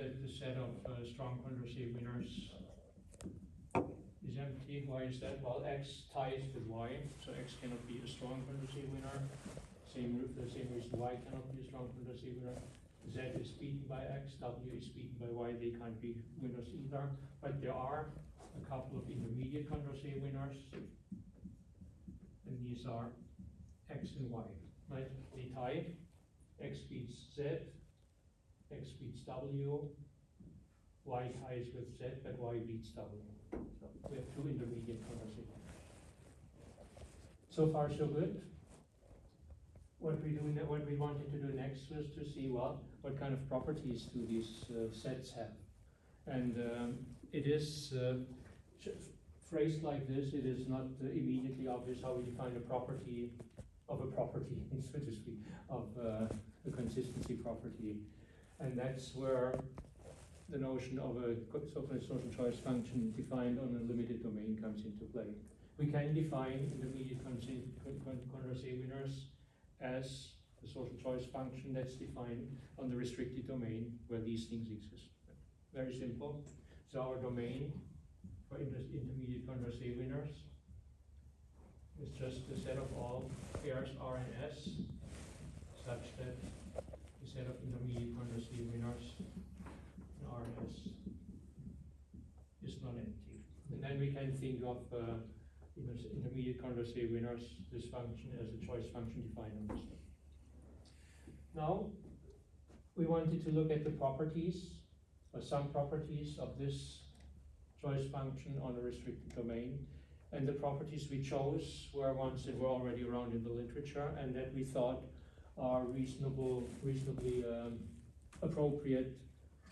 that the set of strong Condorcet winners is empty. Why is that? Well, X ties with Y, so X cannot be a strong Condorcet winner. The same reason Y cannot be a strong Condorcet winner. Z is beaten by X, W is beaten by Y, they can't be winners either. But there are a couple of intermediate Condorcet winners, and these are X and Y, right? They tie, X beats Z, X beats W, Y ties with Z, but Y beats W. So we have two intermediate Condorcet winners. So far so good. What we wanted to do next was to see, well, what kind of properties do these sets have? And it is phrased like this, it is not immediately obvious how we define a property of a property, so to speak, of a consistency property. And that's where the notion of a so-called social choice function defined on a limited domain comes into play. We can define intermediate Condorcet winners as the social choice function that's defined on the restricted domain where these things exist. Very simple. So our domain for intermediate Condorcet winners is just a set of all pairs R and S such that the set of intermediate Condorcet winners in R and S is non-empty. And then we can think of intermediate Condorcet winners, this function as a choice function defined on this one. Now, we wanted to look at the properties, or some properties of this choice function on a restricted domain. And the properties we chose were ones that were already around in the literature and that we thought are reasonably appropriate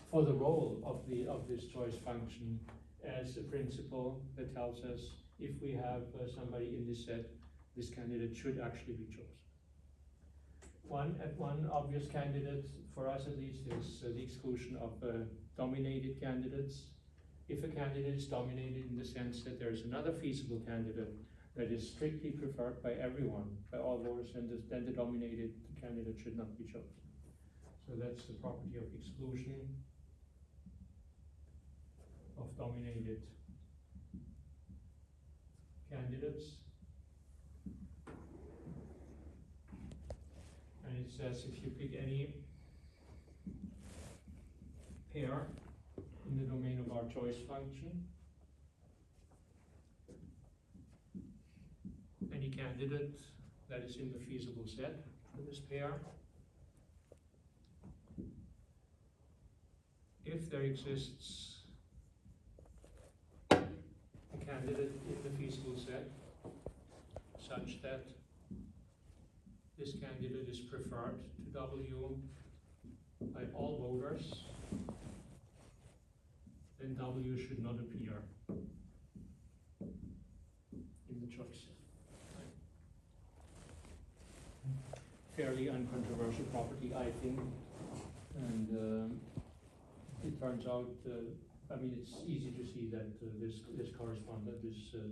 for the role of this choice function as a principle that tells us if we have somebody in this set, this candidate should actually be chosen. One obvious candidate, for us at least, is the exclusion of dominated candidates. If a candidate is dominated in the sense that there is another feasible candidate that is strictly preferred by everyone, by all voters, then the dominated candidate should not be chosen. So that's the property of exclusion of dominated candidates. And it says if you pick any pair in the domain of our choice function, any candidate that is in the feasible set for this pair, if there exists a candidate in the feasible set such that this candidate is preferred to W by all voters, then W should not appear in the choice set. Fairly uncontroversial property, I think, and it turns out, I mean, it's easy to see that this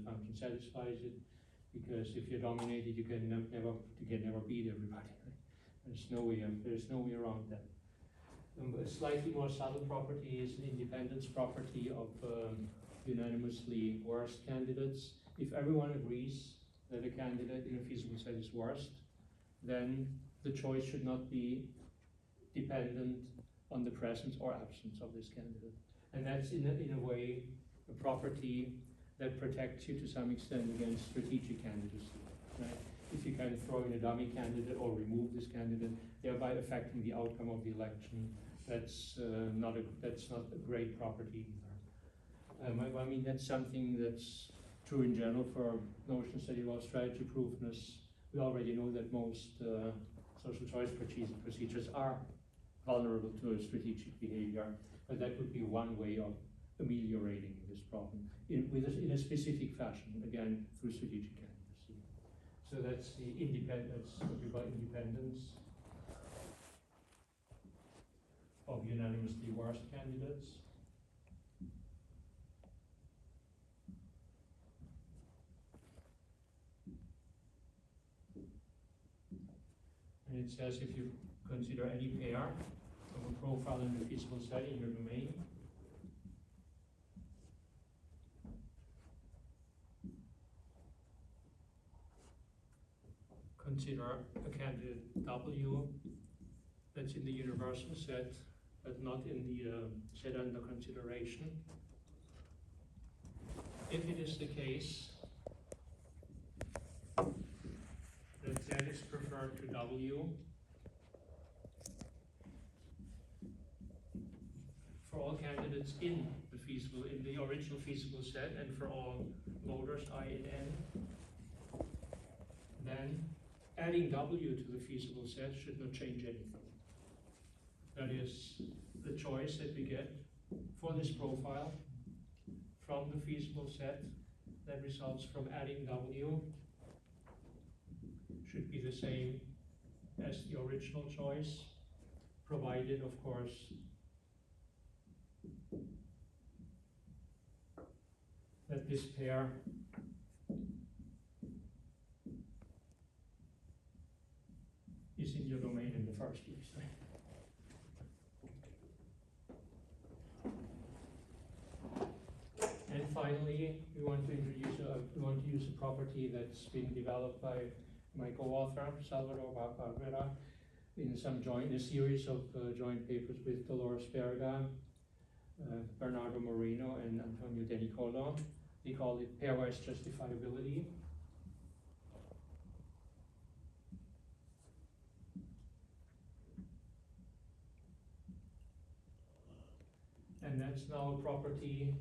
function satisfies it, because if you're dominated, you can never beat everybody. Right? There's no way around that. A slightly more subtle property is an independence property of unanimously worst candidates. If everyone agrees that a candidate in a feasible set is worst, then the choice should not be dependent on the presence or absence of this candidate. And that's in a way a property that protects you to some extent against strategic candidacy. Right? If you kind of throw in a dummy candidate or remove this candidate, thereby affecting the outcome of the election, that's not a great property either. I mean, that's something that's true in general for notions that involve strategy proofness. We already know that most social choice procedures are vulnerable to strategic behavior, but that would be one way of ameliorating this problem in a specific fashion, again, through strategic candidacy. So that's the independence, what we call independence of unanimously worst candidates. And it says if you consider any pair of a profile in the feasible set in your domain. Consider a candidate W that's in the universal set, but not in the set under consideration. If it is the case that Z is preferred to W for all candidates in the original feasible set, and for all voters I in N, then adding W to the feasible set should not change anything. That is, the choice that we get for this profile from the feasible set that results from adding W should be the same as the original choice, provided, of course, that this pair is in your domain in the first place. And finally, we want to use a property that's been developed by my co-author Salvador Barrera in a series of joint papers with Dolores Berga, Bernardo Moreno, and Antonio De Nicolo. They call it pairwise justifiability. And that's now a property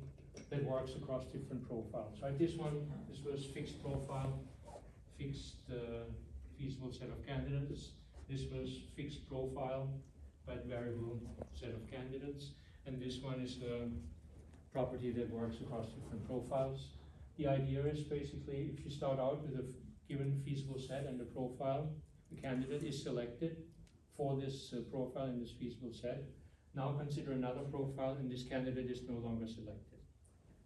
that works across different profiles. Right? This was fixed profile, fixed feasible set of candidates. This was fixed profile, but variable set of candidates. And this one is a property that works across different profiles. The idea is basically, if you start out with a given feasible set and a profile, the candidate is selected for this profile in this feasible set. Now consider another profile and this candidate is no longer selected.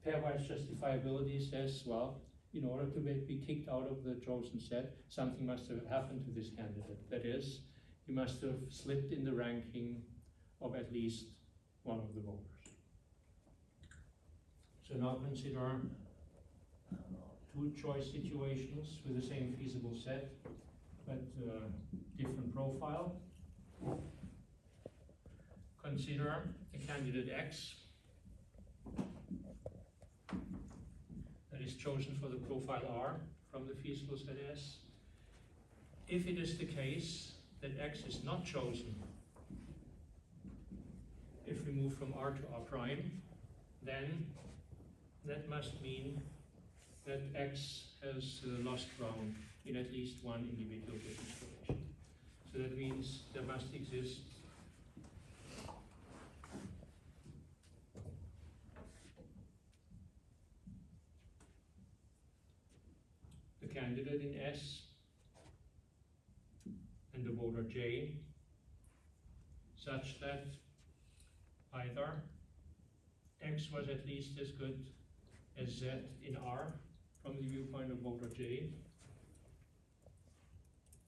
Pairwise justifiability says, well, in order to be kicked out of the chosen set, something must have happened to this candidate. That is, he must have slipped in the ranking of at least one of the voters. So now consider two choice situations with the same feasible set, but different profile. Consider a candidate X that is chosen for the profile R from the feasible set S. If it is the case that X is not chosen, if we move from R to R prime, then that must mean that X has lost ground in at least one individual business relation. So that means there must exist the candidate in S and the voter J such that either X was at least as good as Z in R from the viewpoint of voter J,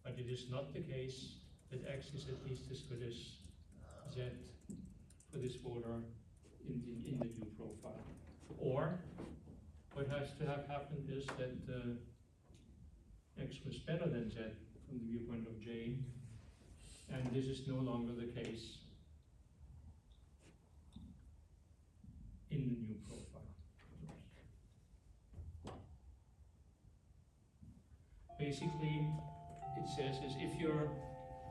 but it is not the case that X is at least as good as Z for this voter in the new profile. Or what has to have happened is that X was better than Z from the viewpoint of J, and this is no longer the case in the new profile. Basically, it says is if you're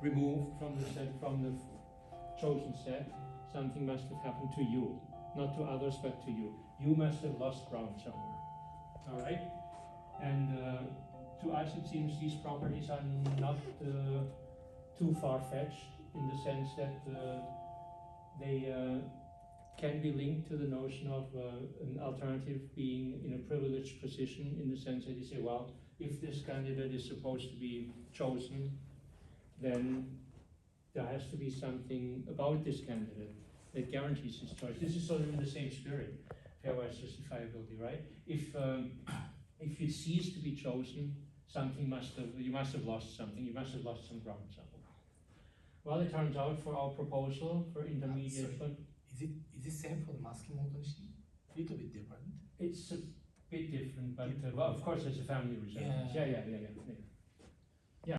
removed from the set, from the chosen set, something must have happened to you, not to others, but to you. You must have lost ground somewhere. All right, and to us it seems these properties are not too far-fetched in the sense that they can be linked to the notion of an alternative being in a privileged position, in the sense that you say, well, if this candidate is supposed to be chosen, then there has to be something about this candidate that guarantees his choice. This is sort of in the same spirit, pairwise justifiability, right? If it ceased to be chosen, you must have lost something, you must have lost some ground somewhere. Well, it turns out for our proposal for intermediate one, Is it same for the masking mode machine? Little bit different. it's a bit different, but well, of course, it's a family resemblance. Yeah. Yeah.